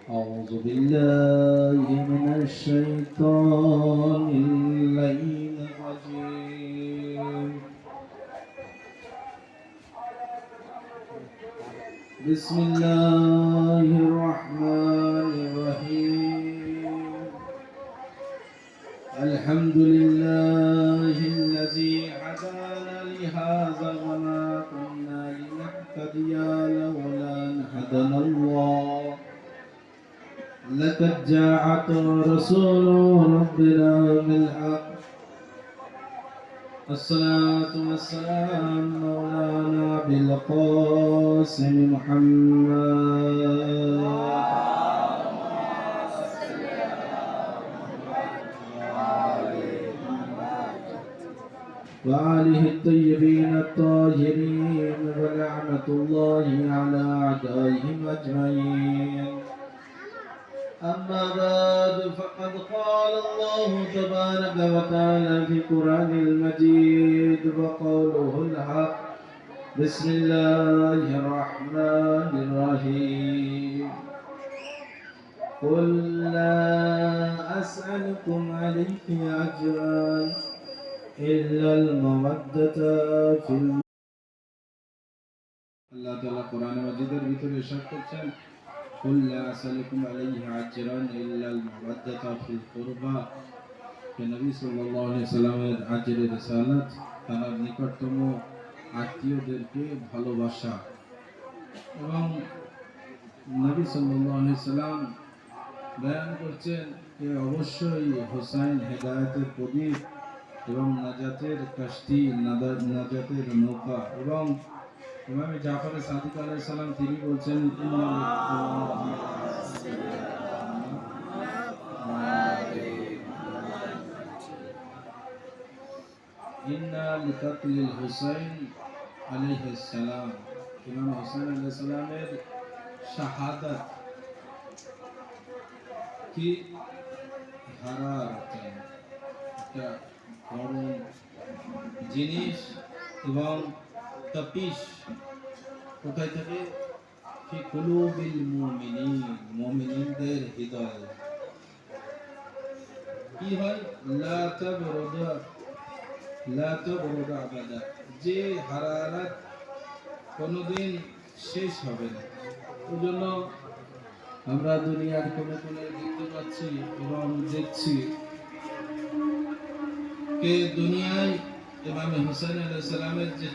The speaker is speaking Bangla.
أعوذ بالله من الشيطان اللعين الرجيم. بسم الله الرحمن الرحيم. الحمد لله الذي هدانا لهذا وما كنا لنهتدي لولا أن هدانا الله. لقد جاءت رسول ربنا بالحق. الصلاة والسلام مولانا بالقاسم محمد وآله الطيبين الطاهرين ولعنة الله على أعدائهم أجمعين. أما بعد فقد قال الله تبارك وتعالى في القرآن المجيد وقوله الحق. بسم الله الرحمن الرحيم. قل لا أسألكم عليه أجرا إلا المودة في الله تعالى قرآن مجيد ভিতরে ইরশাদ করছেন قل لا أسألكم عليه أجرا إلا المودة في القربى. নবী সাল্লাল্লাহু আলাইহি সাল্লামের আজরের রিসালাত তার নিকটতম আত্মীয়দেরকে ভালোবাসা এবং নবী সাল্লাল্লাহু আলাইহি সাল্লাম বয়ান করছেন যে অবশ্যই হোসাইন হেদায়েতের প্রদীপ এবং নাজাতের কাশতি নাজাতের নৌকা। এবং ইমাম জাফর সাদিক আলাইহিস সালাম তিনি বলছেন ইন্না লিকাতিল হুসাইন আলাইহিস সালাম। ইমাম হুসাইন আলাইহিস সালামের শাহাদাত কি হারারাত একটা বড় জিনিস এবং তাপিশ কোথায় থাকে? ফি কুলুবিল মুমিনিন, মুমিনদের হৃদয়ে কি হয়? লা তাবরুদা আবাদা, যে হারারাত কোনোদিন শেষ হবে না। ওই জন্য আমরা দুনিয়ার কোনে কোনে দেখতে পাচ্ছি এবং দেখছি যে দুনিয়ায় ইমাম হুসাইন আলাইহিস সালামের যে